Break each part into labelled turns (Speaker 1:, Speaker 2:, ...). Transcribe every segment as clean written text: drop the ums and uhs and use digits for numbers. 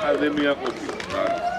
Speaker 1: Academia Coquilla.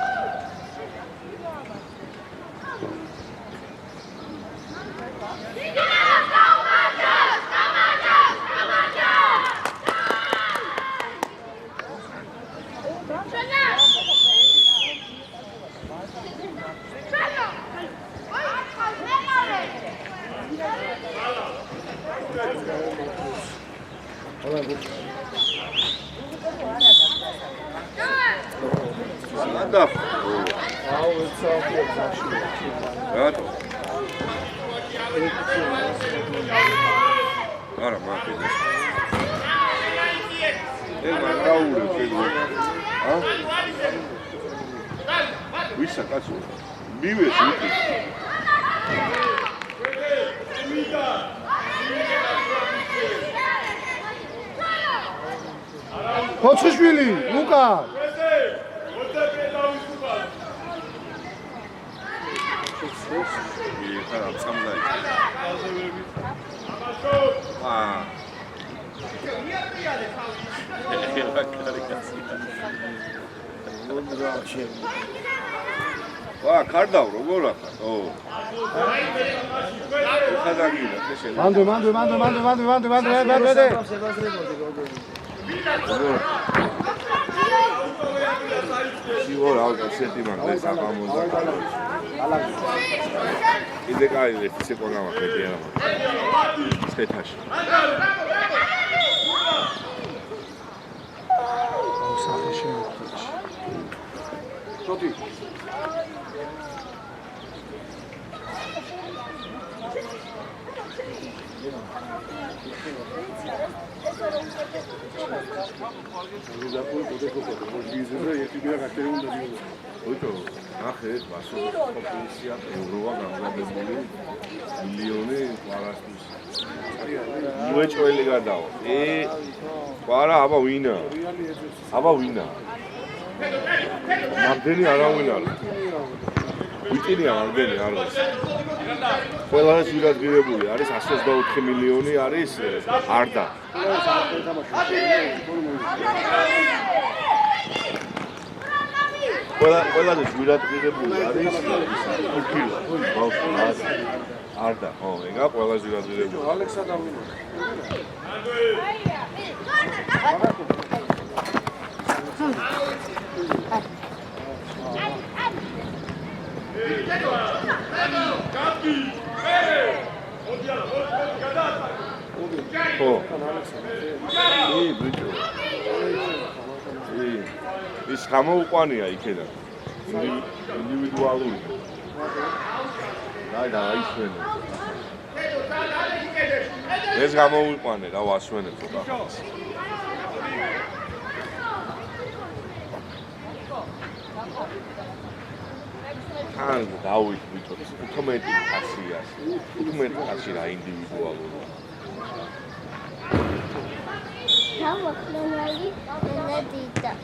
Speaker 2: Koçishvili, Luka.
Speaker 1: Kardau, როგორ ახარ? ო.
Speaker 2: მანდე.
Speaker 1: Sigur, altă sentiment de să am un zac. Ide care le se pogama pe tine. Stai tași.
Speaker 2: O să facem. Toti.
Speaker 1: Uite, năhet, vasul, populația, Europa, gamladebuli, milione, parastus. Nu e ce o legat dau. Para aba wina. Magdeni ara wina. Uite-ni magdeni ara. Ყველას ვირადღირებული არის 124 მილიონი არის არდა. ყველას ვირადღირებული არის თურქილა. არდა, ხო, ეგა ყველას ვირადღირებული.
Speaker 2: ალექსანდროვინა.
Speaker 1: ის გამოუყვანია იქიდან ინდივიდუალური და აისვენე ეს გამოუყვანე და ვასვენებ ცოტა თან დავით ვიცოთ 15 ხასია 15 ხასი რა ინდივიდუალური
Speaker 3: Tavukları ne diyeceğim?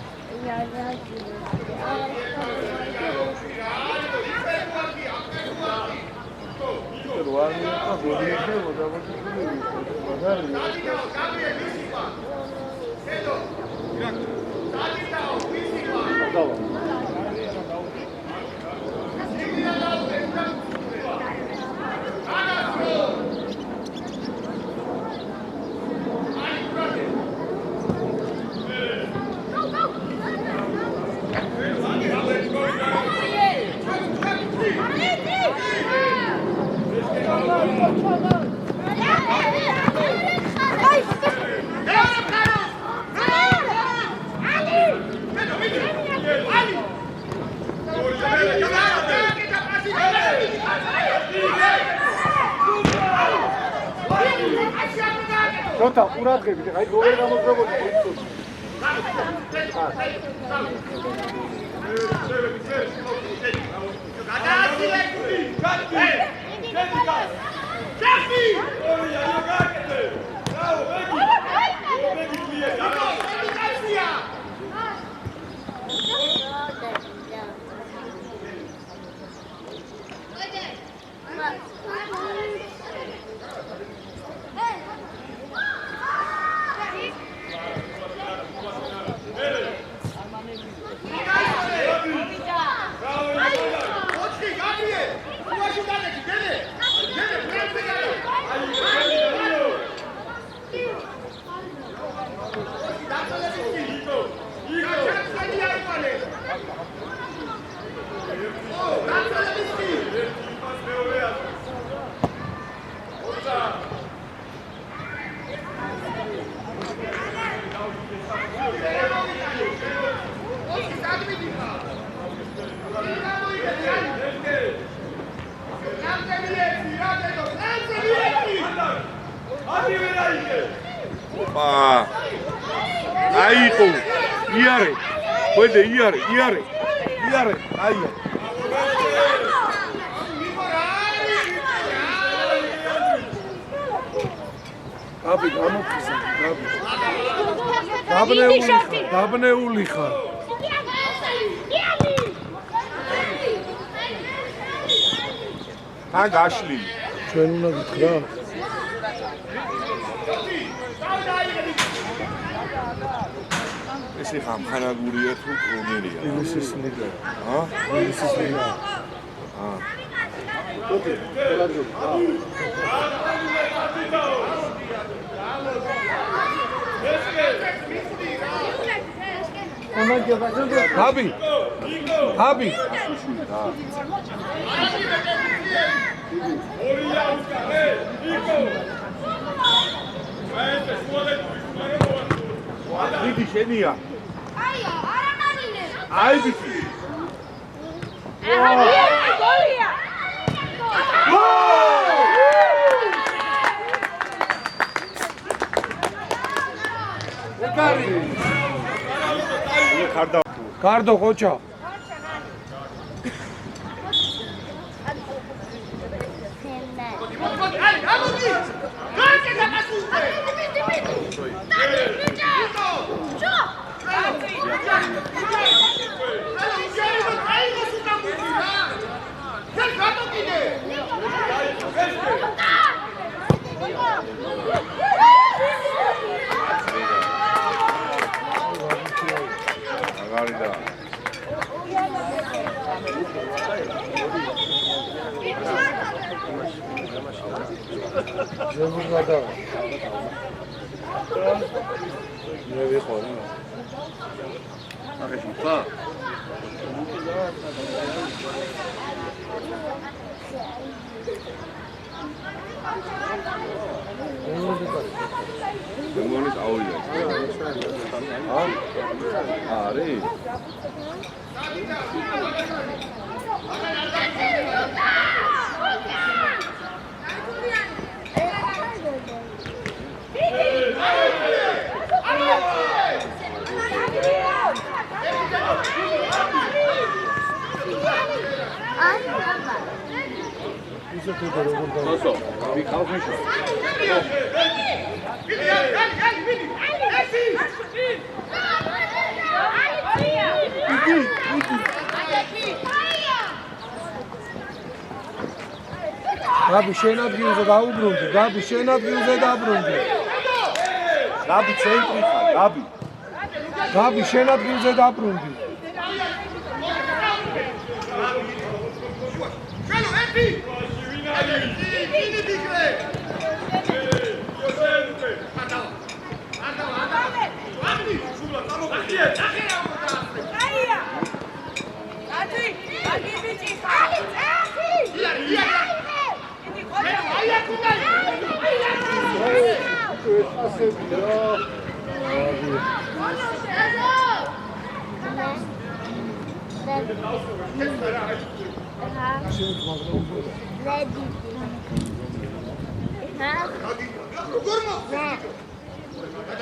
Speaker 2: Rota, uradgები, აი როგორ გამოძრებული ის.
Speaker 1: აიყო იარე ვედე იარე აია
Speaker 2: აბი გამოფხიზა დაბნეული ხარ
Speaker 1: თან გაშლი
Speaker 2: ჩვენ უნდა გითხრა
Speaker 1: ესე ხამხანაგურია თუ რომელია
Speaker 2: ინგლისის ლიგა
Speaker 1: ა
Speaker 2: ინგლისის ლიგა
Speaker 1: ა
Speaker 2: აბი
Speaker 1: დიდი შენია
Speaker 4: აია არა ნანინე
Speaker 1: აი ბიჭი
Speaker 4: გოლია
Speaker 2: გარდო ყოჩა
Speaker 1: აგარიდა
Speaker 2: ზემოღადა მე ვიყო
Speaker 1: აღეში ხა მოგონი აურია არი
Speaker 2: ისე
Speaker 1: ვიყავ
Speaker 2: გაბი შენ ადგილზე დაუბრუნდი გაბი შენ ადგილზე დაბრუნდი
Speaker 1: გაბი ცენტრი ხარ
Speaker 2: გაბი შენ ადგილზე დაბრუნდი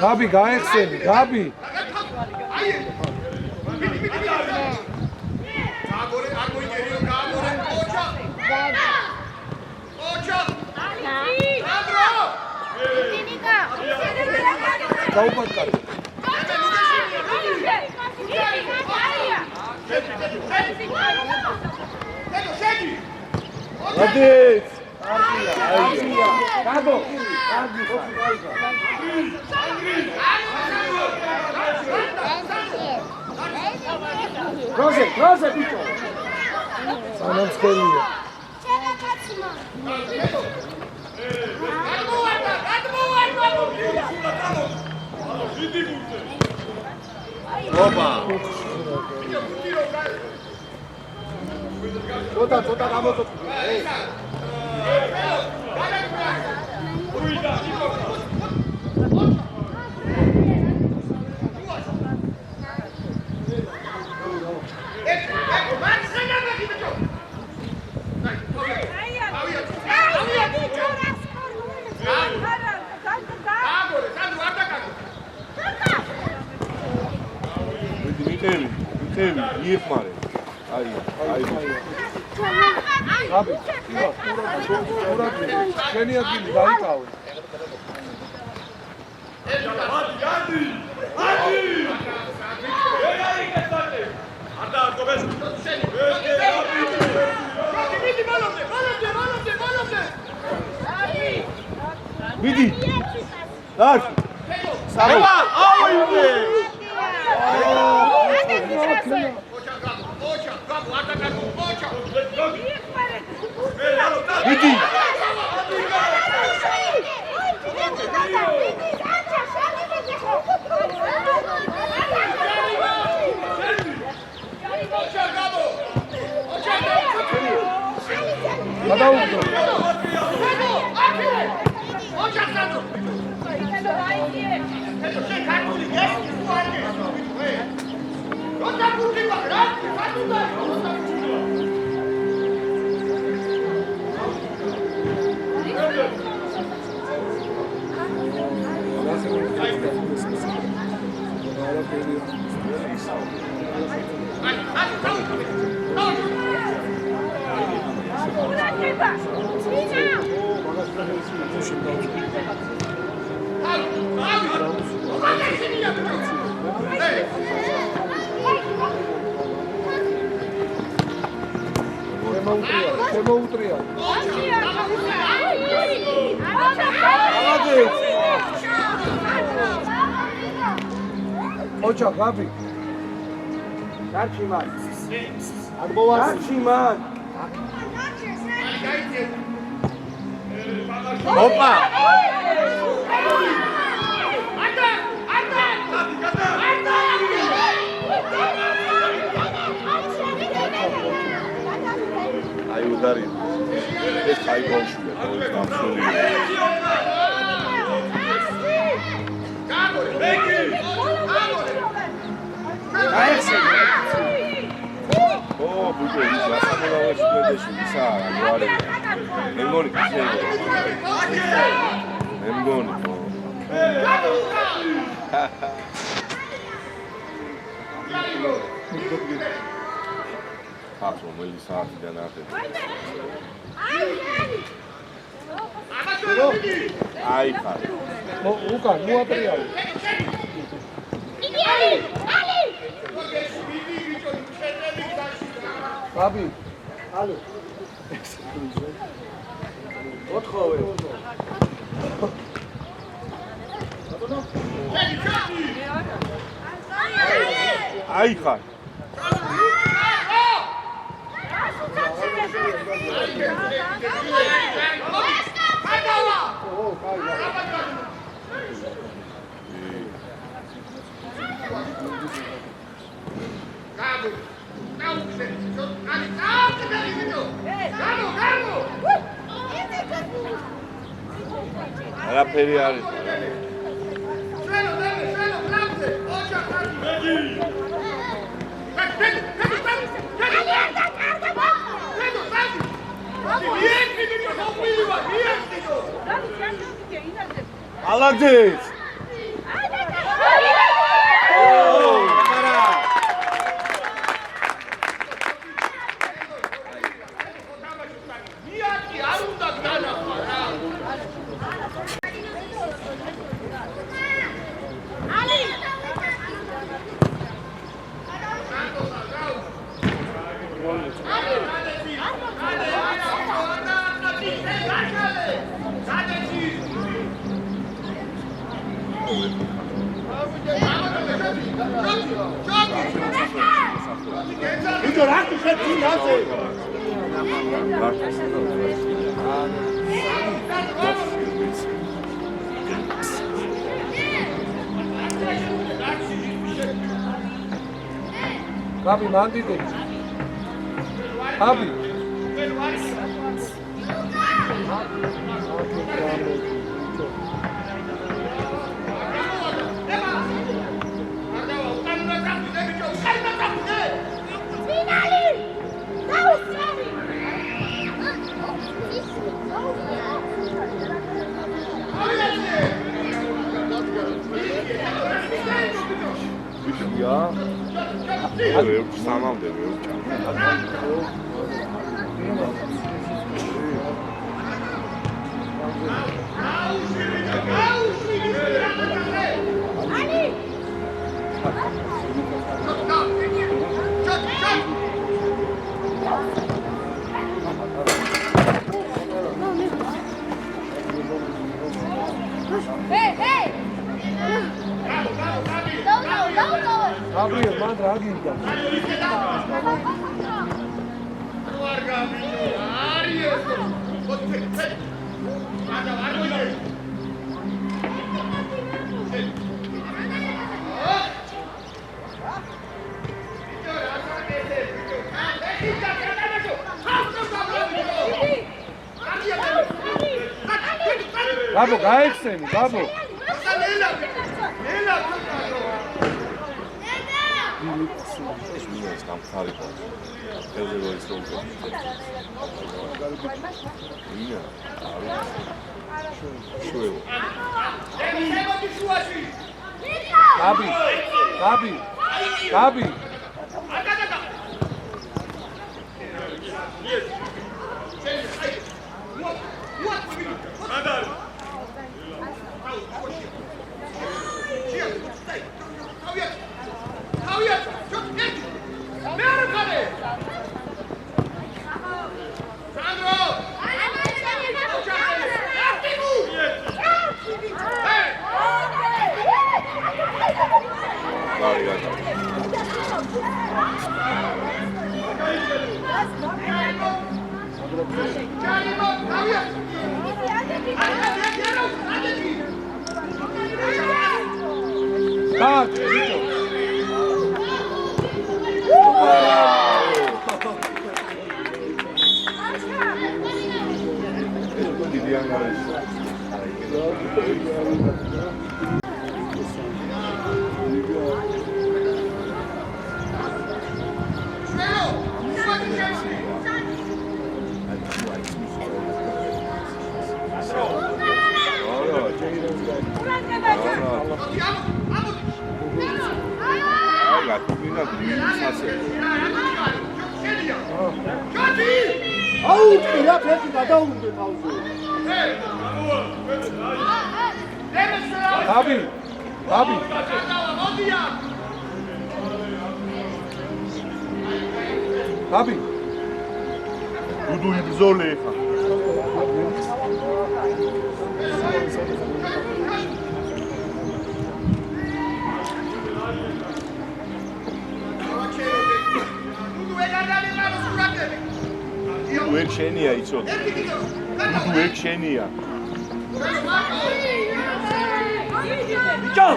Speaker 2: გაბი გაეხსენი გაბი
Speaker 3: Daddy.
Speaker 2: გაუპატკარი.
Speaker 1: მოდის.
Speaker 2: გაბო. როზე ბიჭო. სანამსხელია.
Speaker 1: ოპა.
Speaker 2: ცოტა გამოწოთ.
Speaker 1: მიტევი, იხმარე. აი.
Speaker 2: გაბი. შენი ადგილი დაიკავე.
Speaker 1: მიდი. დარ. სამა. აუიდე. მიდი.
Speaker 2: გადაუგდო. შემოუტრია. ოჩა გაბი. გარჩი მან. გარჩი მან.
Speaker 1: ოპა. აი უდარი. ეს აი გოლშია, გოლის დამსული. ო, ბიჭო, ის გასამოლავეში გვედეში ისა, ვარე. მე მგონი ისე. მე მგონი. ახ რომელი საათიდან ახეთ. აი ხარ.
Speaker 2: უკან მოატრიალე. გაბი. ალო. ოთხოვე.
Speaker 1: აი ხარ. არაფერი არის. ალაძეს.
Speaker 5: ბიჭო რა ხეთ ფინალზე
Speaker 2: გაბი მანდიდე გაბი
Speaker 1: ვიშია ერთ სამამდე
Speaker 2: გაბრიელ მან რა გინდა ბაბო გაიხსენი ბაბო
Speaker 1: ეს გამხარიყო ელზე რო ის რომ ია შუეო
Speaker 2: გაბი გაბი გაბი Так, Витя.
Speaker 5: აუ რა ფეხი გადაუნდე თავზე
Speaker 2: გაბი გაბი გაბი
Speaker 1: დუდუ იბზოლე ხა დუდუ ექშენია იცოდი დუდუ ექშენია
Speaker 5: ბიჭო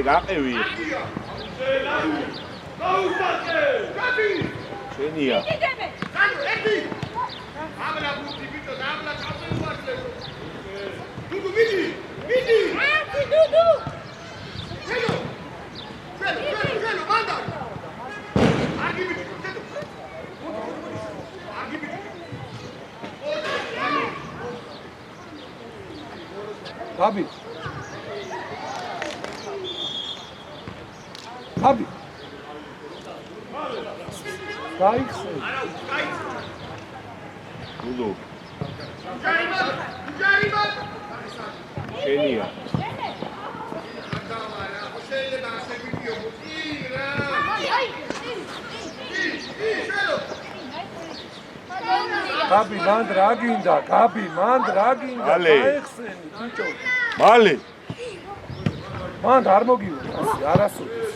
Speaker 1: გაყევი შენია
Speaker 2: გაბი გაბი გაიხსენ
Speaker 1: დუდუ შენია
Speaker 2: გაბი მანდ რა გინდა? გაბი მანდ რა გინდა?
Speaker 1: მალე.
Speaker 2: გაეხსენი ბიჭო.
Speaker 1: მალე.
Speaker 2: მანდ არ მოგივა ასე არასოდეს.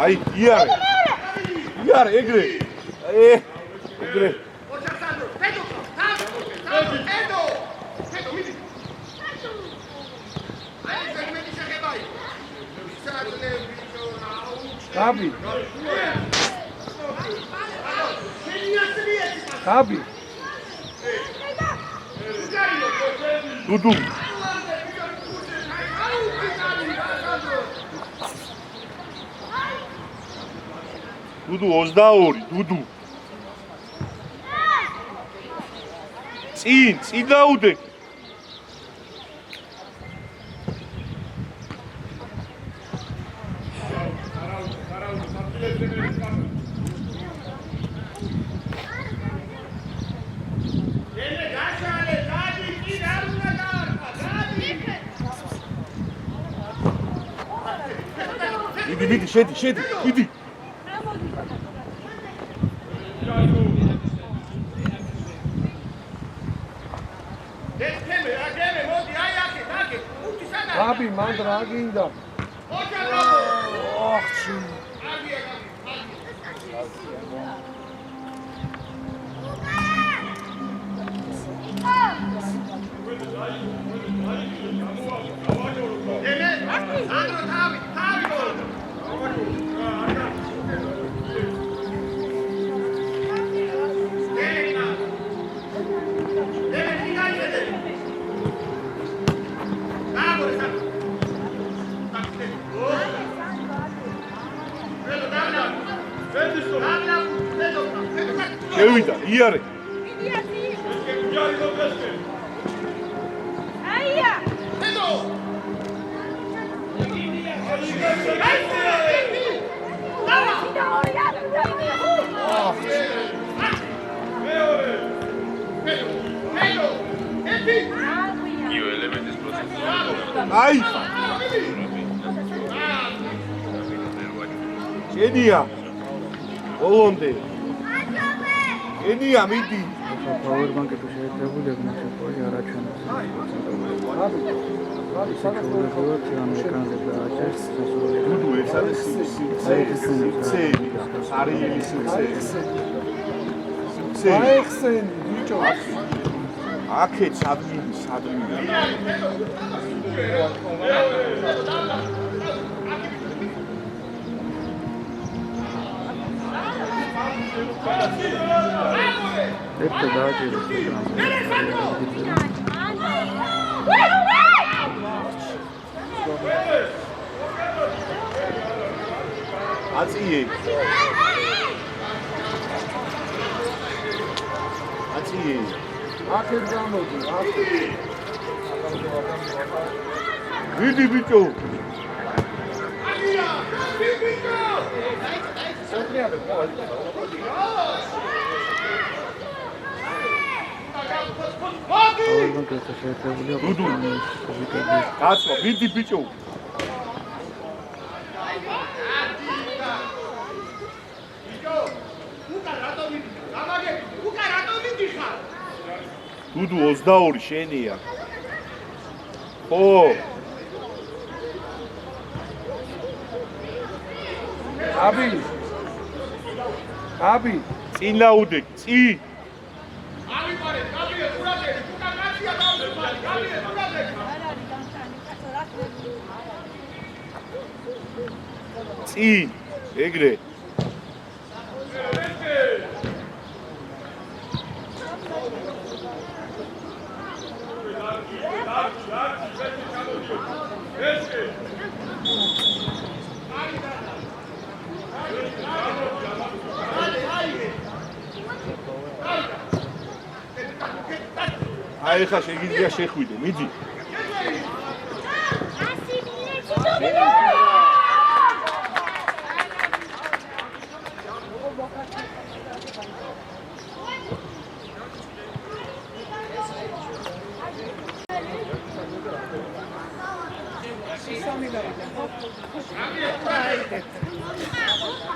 Speaker 1: აი, იარე. იარე, ეგრე. ეგრე.
Speaker 2: გაბი. გაბი.
Speaker 1: დუდუ. დუდუ 22, დუდუ. წინ დაუდე. მიდი, შედი, მიდი.
Speaker 2: გაბი მანდ რა გინდა? ოხ ჩი. შევიდა, იარე.
Speaker 4: აია.
Speaker 1: აი. შედია. ბოლომდე. შედია, მიდი.
Speaker 6: პაუერბანკები შეერთებულებმა შეფორი არაჩვენებს.
Speaker 2: გაბი
Speaker 6: შეუძლებლად ამერიკანზე დააჭერს შესრულება.
Speaker 1: დუდუ ეს არის სიმცე. არის სიმცე.
Speaker 2: გაეხსენი ბიჭო.
Speaker 1: აქეთ სადმი.
Speaker 6: ერთი დააჭერეს
Speaker 1: აწიე.
Speaker 2: აქეთ გამოდი, აქეთ.
Speaker 1: მიდი ბიჭო.
Speaker 6: პაუერბანკები შეერთებულებმა
Speaker 1: დუდუ. გაცვა, მიდი ბიჭო. დუდუ 22 შენია. ხო.
Speaker 2: გაბი.
Speaker 1: წინ დაუდე, წინ. წინ, ეგრე. აი ხა შეგიძლია შეხვიდე, მიდი.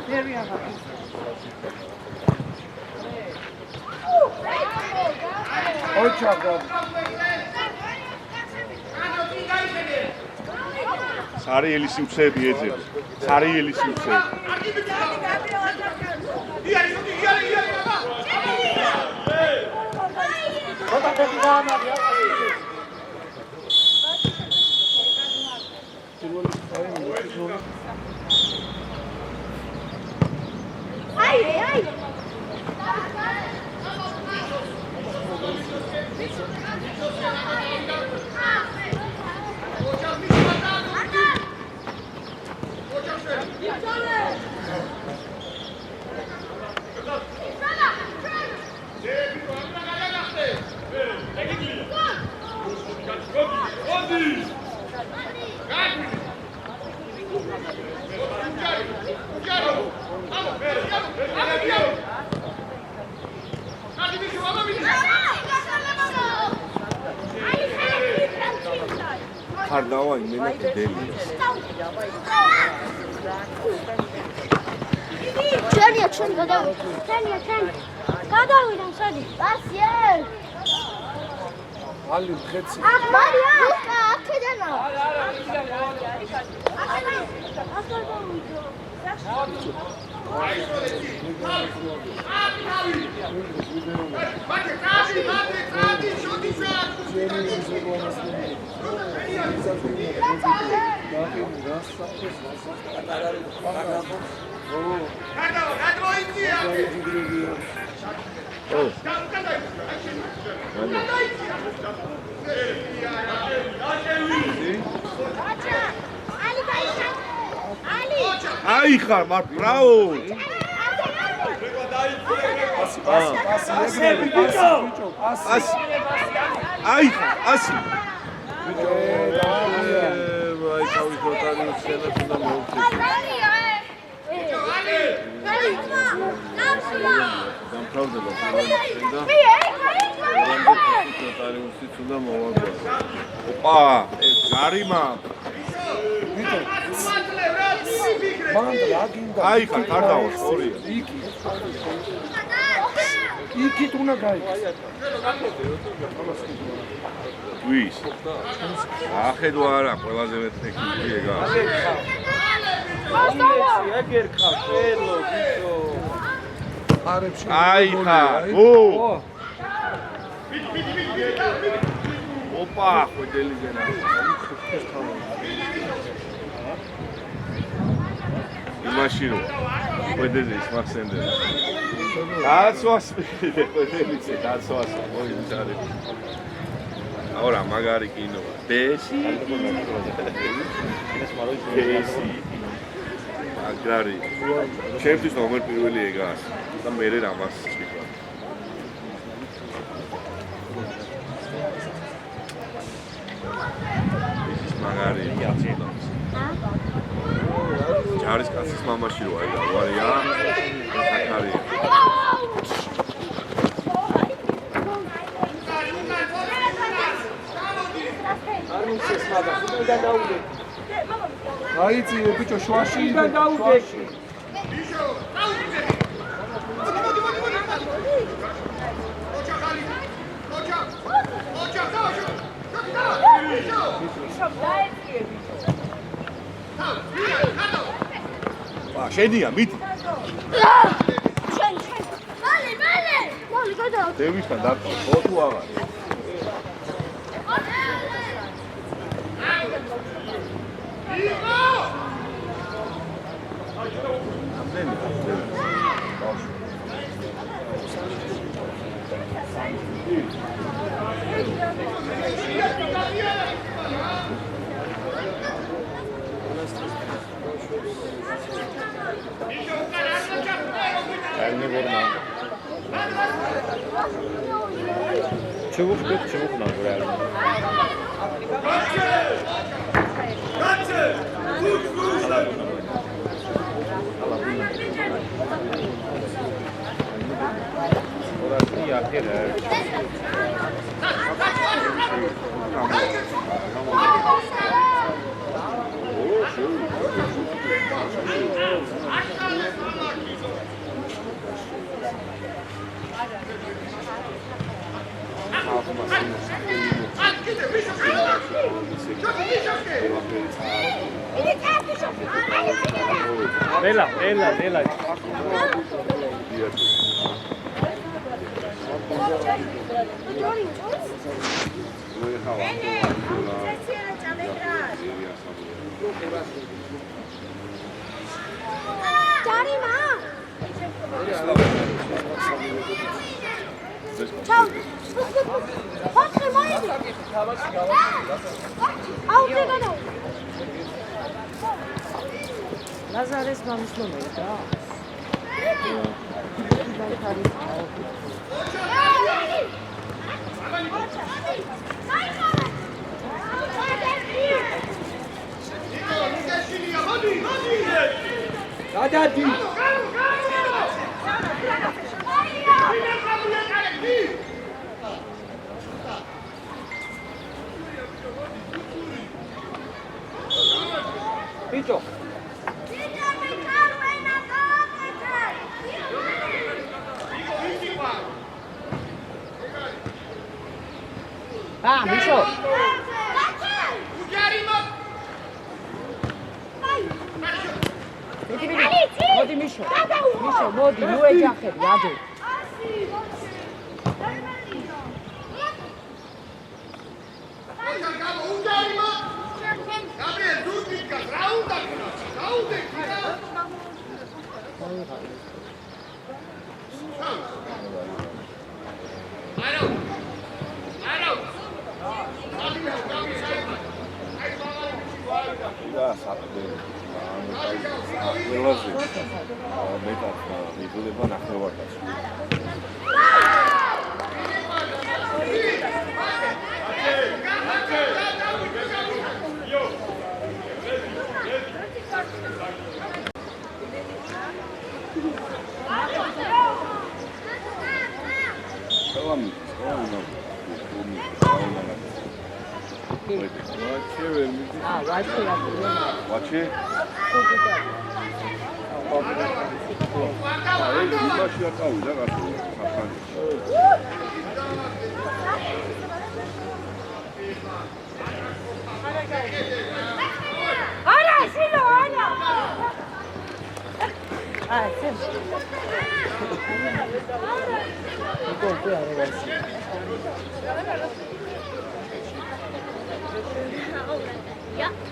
Speaker 2: Here we are. ოჩაგა.
Speaker 1: სარიელი სივრცეები ეძება. სარიელი სივრცეები. ხარდავა იმენა დელია.
Speaker 3: ჩვენია ჩვენ გადავიდა. ჩვენია ჩვენ. გადავიდა შედი. ასიე.
Speaker 2: ალი ხეცი.
Speaker 3: მარია. აქედანა.
Speaker 1: აი ხარ მარ ბრავო. აი ხარ ასი. ვაი თავის ნოტარიუს შენა უნდა მოვხდე. დამთავრდება და ნოტარიუსიც უნდა მოვაგო. ოპა, ეს გარიმა. აი ხარ კარდაოს ორი.
Speaker 2: იქი თუნა გაი.
Speaker 1: ვის? ახედო არა, ყველაზე მეტ ტექნიკი ეგა.
Speaker 5: ეგერ ხარ, ელო, ბიჭო.
Speaker 2: არებში.
Speaker 1: აი ხარ. ო. ოპა, ხვედელი გენა. იმაში რო ხვედელი მაქსენდე. დაცვას ხვედელი ზე დაცვას მოიწარე. Ahora magari kino. Desi. Desi. Magari. ჩემთვის ნომერ პირველი ეგაა. და მე რამას ვიქვა. ეს მაგარი. ჯარის კაცის მამაში როა ეგა ვარია. საკარი.
Speaker 2: აიცი ბიჭო შუაში
Speaker 5: და დაუდე.
Speaker 1: შედია მიდი.
Speaker 3: შენ. მალე. მალე გადავა.
Speaker 1: დევისთან დარწმუნ, ხო თუ აღარ?
Speaker 7: Çabuk lan buraya. Orası yakır.
Speaker 5: Nela.
Speaker 8: Lazares mamis numeri da.
Speaker 5: Picho.
Speaker 8: Ah, Misho. მოდი მიშო. მიშო, მოდი, ნუ ეჯახები, ადე.
Speaker 1: და საფრთხე ყველაზე მეტად იბოდება ნახევარდაცვაში. Watch it.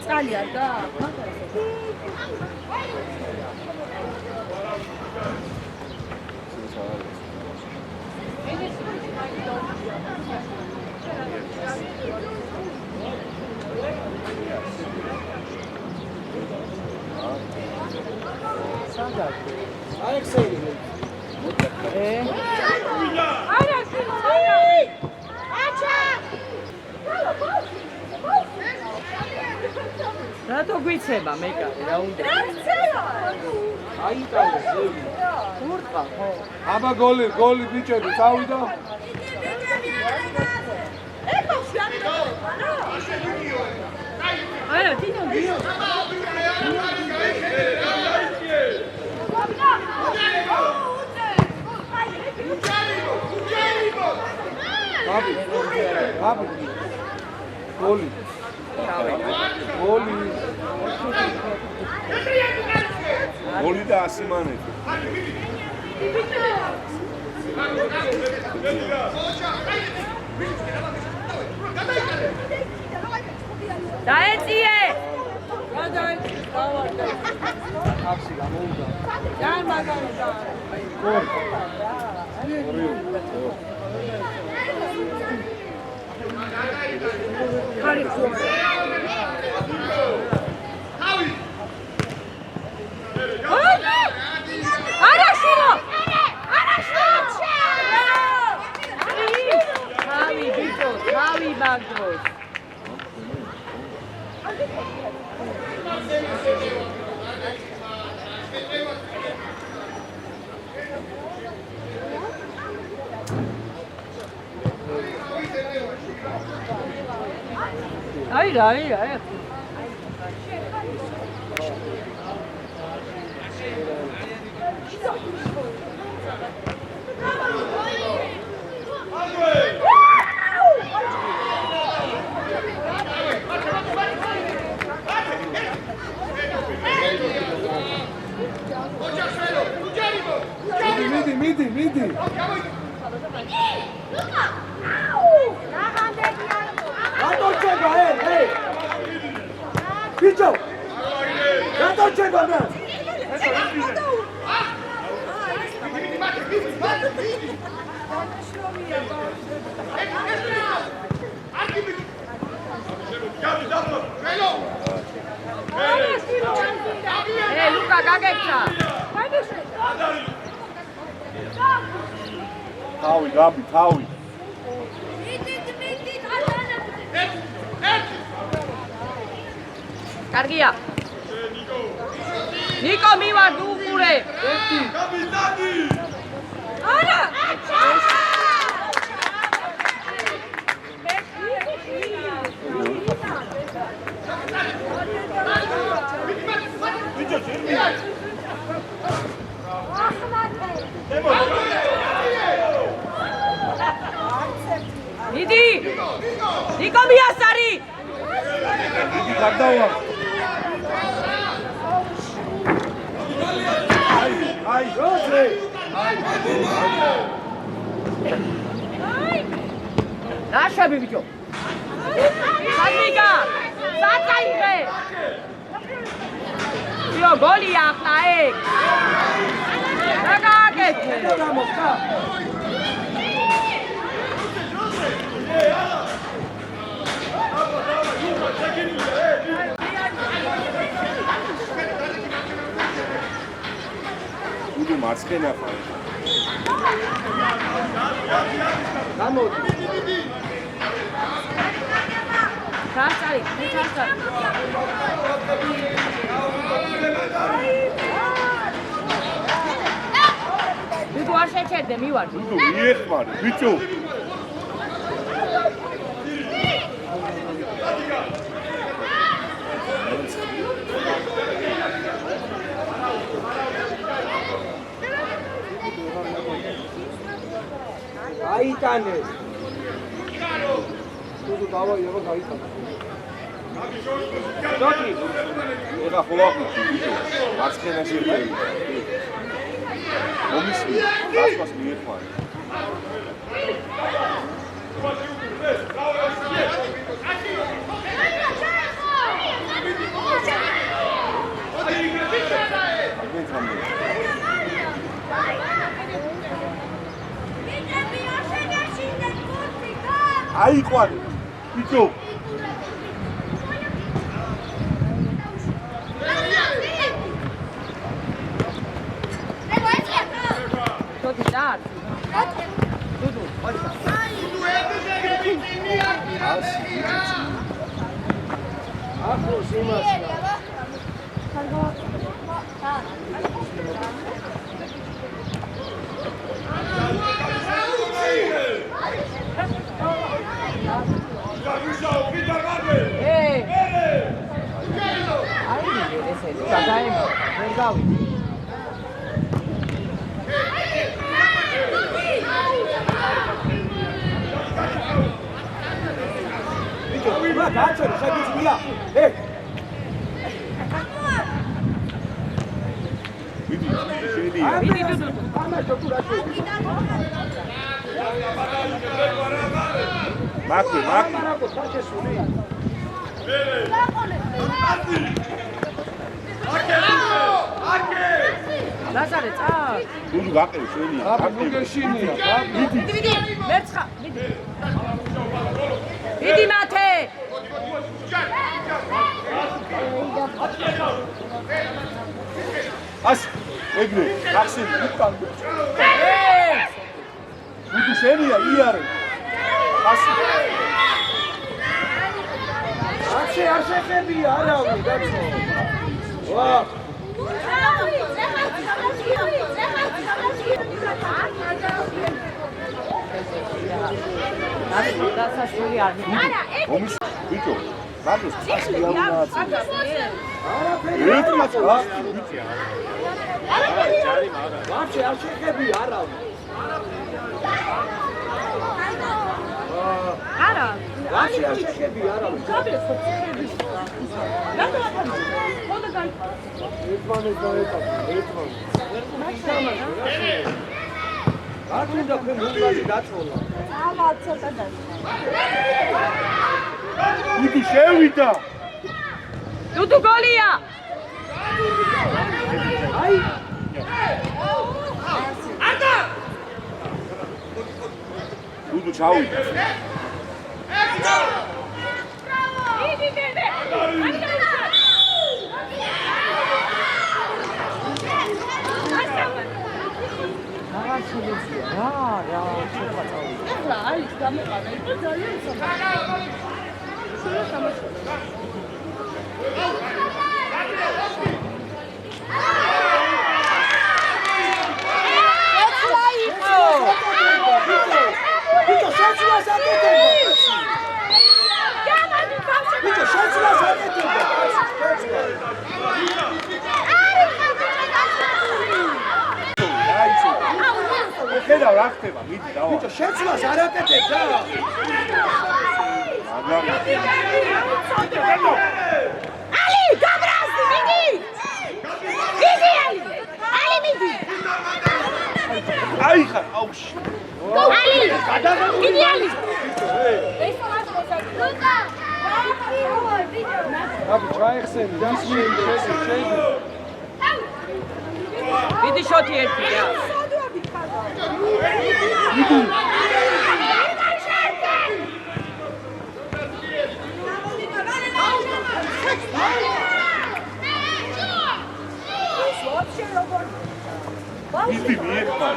Speaker 8: წალია და რატო გვიცემა მეკარე რა უნდა აიტანე ზევი ხურტყა ხო
Speaker 2: აბა გოლი ბიჭები წავიდა
Speaker 8: არა თინო გიო
Speaker 2: აბა გოლი
Speaker 1: გოლი და ასიმანეთი.
Speaker 8: დაეწიე!
Speaker 2: აფსი გამოუდა.
Speaker 8: Ai.
Speaker 2: ბიჭო გადარჩება მე
Speaker 8: ლუკა გაგეცა
Speaker 1: თავი გაბი თავი
Speaker 8: კარგია ნიკო მივარ უყურე არა იდი ნიკო მიასარი
Speaker 1: გადავა აი როზე
Speaker 8: ნაშები ბიჭო სანიგა საწაიღე იო გოლია ახლა ეგ რა გააკეთე
Speaker 1: უდუ მარცხენა ხარ
Speaker 2: გამოდი
Speaker 8: ჩასწარი ჩასწარი ბიჭო არ შეჩერდე მივარ
Speaker 1: უდუ მიეხმარი ბიჭო
Speaker 2: აიტანე თუ დავაიება გაიტანე დოკი
Speaker 1: ეხა ხოლმე მარცხენაში ერთები მომისი გასვას მიეხმარი აიყვანე ბიჭო
Speaker 8: თოთი და დუდუ
Speaker 2: ახლოს იმას დააჩერე შეგიძლია
Speaker 1: ვიდი შენია მაკი
Speaker 8: ლაზარე წა
Speaker 1: უდუ გაყევი შენია
Speaker 2: გაგუგეშინია
Speaker 8: ვიდი მერცხა ვიდი მათე
Speaker 1: ას ეგრე ახსენ უკან უდუ შენია იარე ას
Speaker 2: ახე არ შეხებია არავინ დაცო ვა
Speaker 8: დასასრული არ
Speaker 1: მომის ბიჭო მაგის წასი გაუნააცი
Speaker 2: არაფერი
Speaker 1: ერთმაც გასწი ბიჭო
Speaker 2: ვაფშე არ შეხებია არავინ
Speaker 8: არა
Speaker 2: ვაფშე არ შეხებია არავინ ერთმანეს არ უნდა ქვენ უნგრაში დაწოლა
Speaker 1: უდუ შევიდა
Speaker 8: დუდუ გოლია.
Speaker 1: დუდუ ჩავიდა.
Speaker 8: ახლა არის გამოყანა, იყო ძალიან საფრთხე.
Speaker 2: ბიჭო შეცვლას აკეთებ. ბიჭო შეცვლას აკეთებ.
Speaker 1: ხედავ რა ხდება, მიდი დავა.
Speaker 2: ბიჭო შეცვლას არ აკეთებ და.
Speaker 8: ალი, გაბრაზდი, მიდი! მიდი ალი! ალი მიდი!
Speaker 1: აი ხარ, აუში.
Speaker 8: ალი! მიდი ალი!
Speaker 2: აბი ჩაიხსენი, დასმენი, შეიძი.
Speaker 8: მიდი შოთი ერთი რა.
Speaker 1: მიდი მიეხმარ.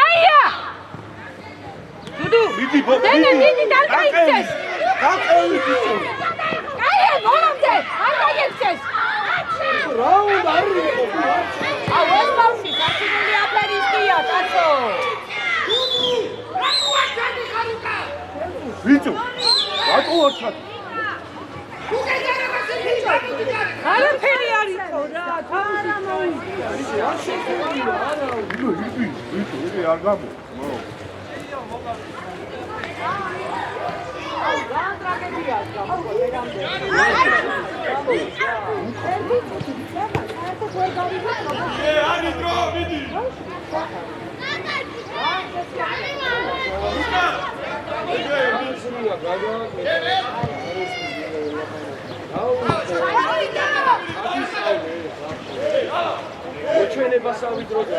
Speaker 8: აია! დუდუ!
Speaker 1: მიდი
Speaker 8: მიდი დაკაიქცეს!
Speaker 2: გაყევი ბიჭო.
Speaker 8: აია, მოლამდე! არ დაგექცეს!
Speaker 2: რა უნდა არის?
Speaker 8: აუ ეს ბავშვი გასული აფერისტია, კაცო!
Speaker 1: ბიჭო, რატო არ ჩად?
Speaker 8: არაფერი არ იყო რა, თავი მოიწია.
Speaker 2: არ შეგვიძლია არა.
Speaker 1: ბიჭო, არ გამო.
Speaker 8: აუ გაანტრაგებია, აუ ვერამდე.
Speaker 1: არი დრო, მიდი.
Speaker 2: მოჩვენებას ავიდროდი.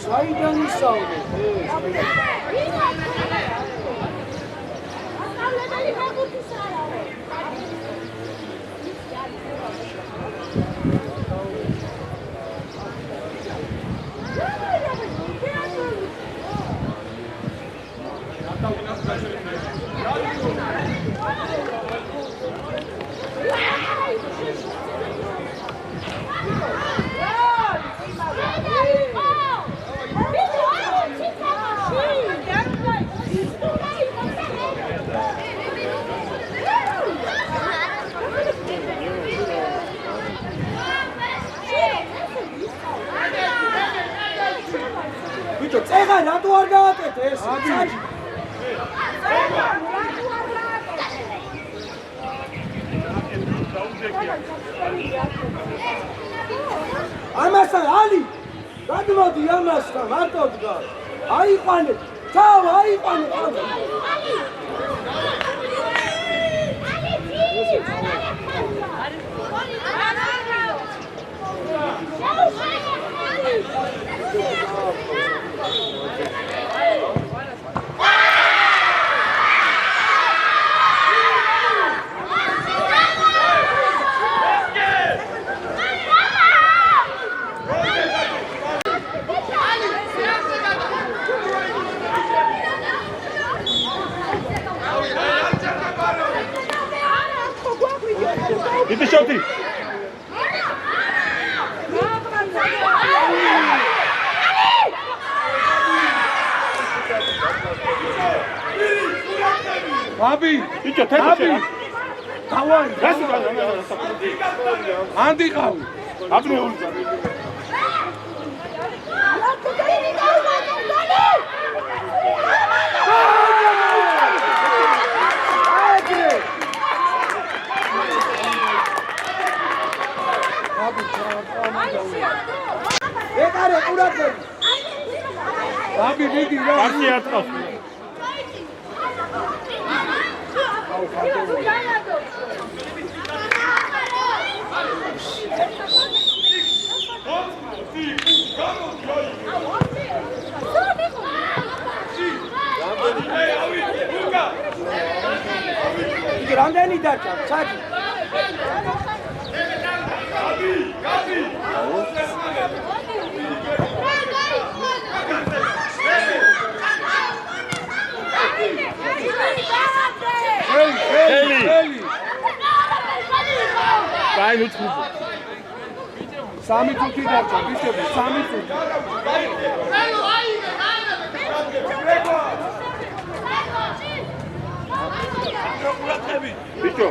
Speaker 2: საიდან ისავნე? ბიჭო, წეღა რატო არ გააკეთე ეს? ამასთან ალი, გადმოდი ამასთან, მარტო დგარ. აიყვანე, თავ აიყვანე. აბი,
Speaker 1: ბიჭო, თეთრ
Speaker 2: თავარი.
Speaker 1: რასი
Speaker 2: ანდი ყავი.
Speaker 1: აბრეული
Speaker 2: ეკარე ყურადღება. აბი მიდი რა.
Speaker 1: კარგი ატყავს.
Speaker 2: რამდენი დარჩა? ჩაგი.
Speaker 1: ხელი. კაი ნუცხი.
Speaker 2: 3 წუთი დარჩა, ბიჭები, 3 წუთი.
Speaker 1: ბიჭო.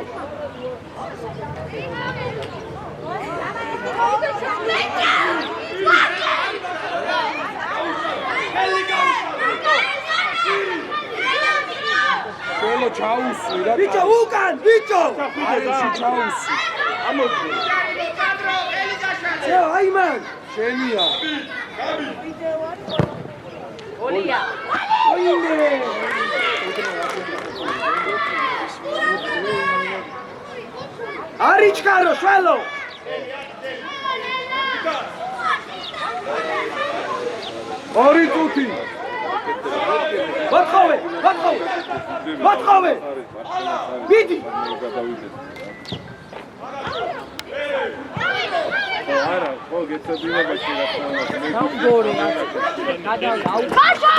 Speaker 2: შელო ჩაუსვი რა. ბიჭო, უკან, ბიჭო. აიში ჩაუსვი. ამოდი. შეო, აიმან. შენია.
Speaker 8: ოლია.
Speaker 2: ოინე. არიჩკარო, შველო. ორი წუთი. ვატყოვე. მიდი.
Speaker 1: არა, ხო გეცოდინებაში რა თქმა უნდა.
Speaker 8: გამგორი რა. გადავა.
Speaker 3: ბაშო!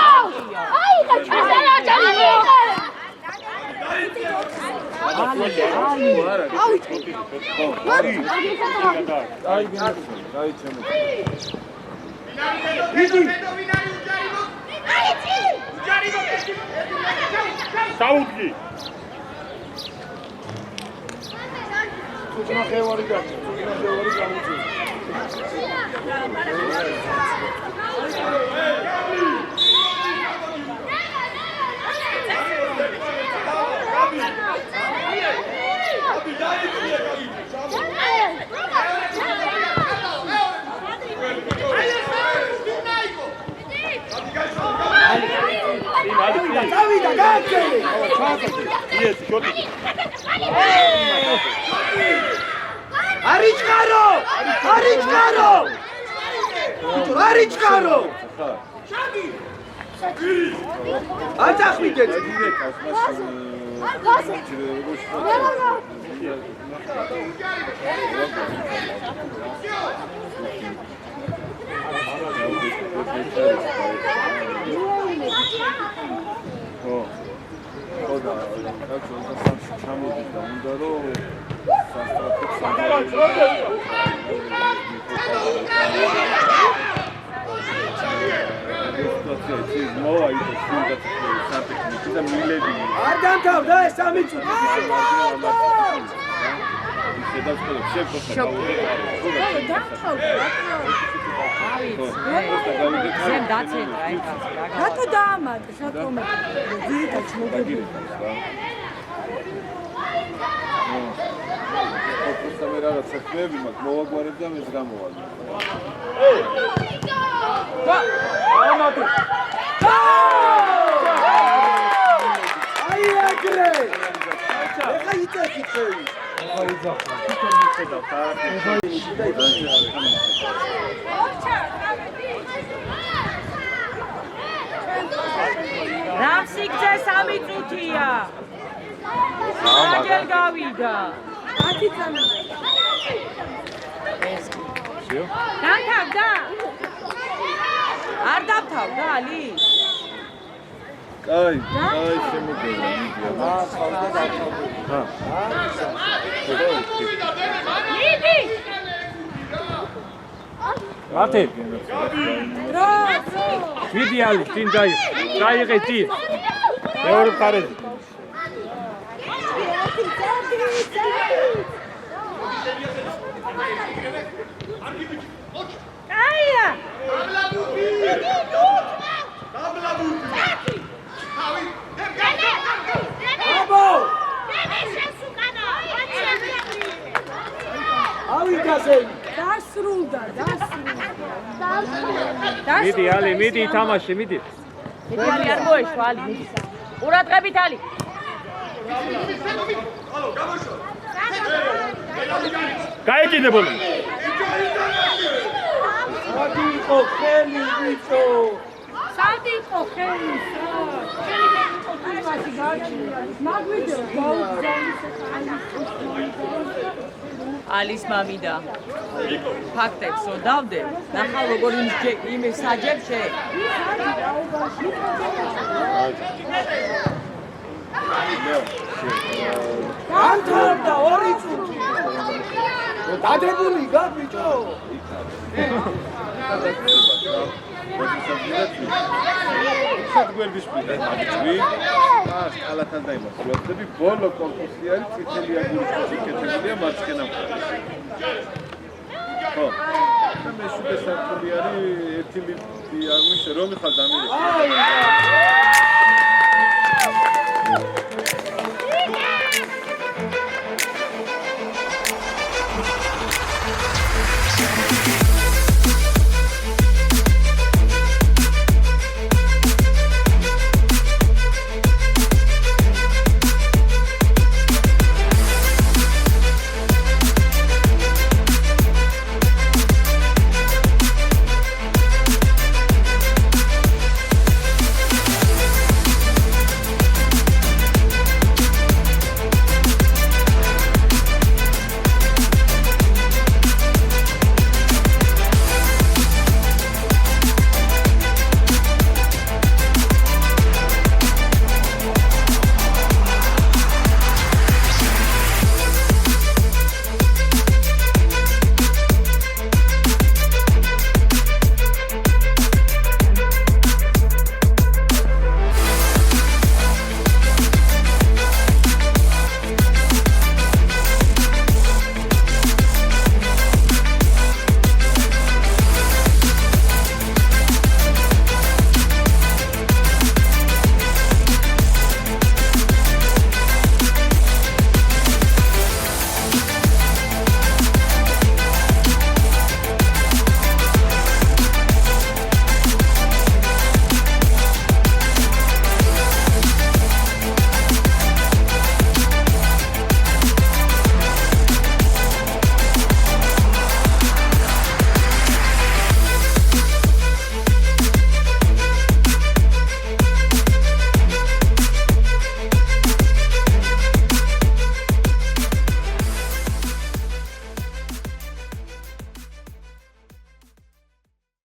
Speaker 3: აი და ჩასელა ჩამიგე.
Speaker 1: საუდი.
Speaker 2: თუჩნა ხევარი გაჩი. დავიდა გააჩერე.
Speaker 1: იეს, შოთი.
Speaker 2: არიჩკარო! არიჩკარო! აჭახვიდეთ.
Speaker 1: ხოდა, კაცო, ჩამოდი და უნდა რომ
Speaker 2: არ დამთავრდა ეს 3 წუთი.
Speaker 8: ზემ დაცენდა აი კაცი რა.
Speaker 4: რატო დაამატე საკომე? ძირითადად მოგები.
Speaker 1: მე რაღაც საქმეები მაქვს, მოვაგვარებ და მეც გამოვადი.
Speaker 2: აი ეგრე. ეხა იწესი ხელი.
Speaker 8: რამსიგზე 3 წუთია. აჯერ გავიდა.
Speaker 4: 10 წამი.
Speaker 8: დამთავრდა? არ დამთავრდა ალი?
Speaker 1: კაი, შემოგედა.
Speaker 3: მიდი!
Speaker 5: მათე. მიდი ალი, წინ დაიღე წინ. მეორე მხარეზე.
Speaker 8: კაია
Speaker 2: აბო ავიკაზე
Speaker 4: დასრულდა.
Speaker 5: მიდი ალი, მიდი თამაში, მიდი.
Speaker 8: ალი არ მოეშვა ალი მიდი ყურადღებით ალი
Speaker 5: გაიგინებული.
Speaker 2: სადი იყო ხელი ბიჭო
Speaker 4: სადი იყო ხელი. იმაში გაჩნია. მაგვიდე
Speaker 8: ალის მამიდა ფაქტებს რომ დავდე ნახავ როგორ იმ საჯებს შე
Speaker 2: ანთორდა ორი წუთი დადებული გა ბიჭო
Speaker 1: საქმეების პირდაპირ მაგჭვი კალათთან დაიმარცხა. ვეცდები ბოლო კონკურსი არის წითელი აგურის შეკეთებულია მარცხენა მხარეს. ხო. და მესამე სართული არის ერთი ლიფტი აღმოჩნდა რომ ხალ დამირეკა.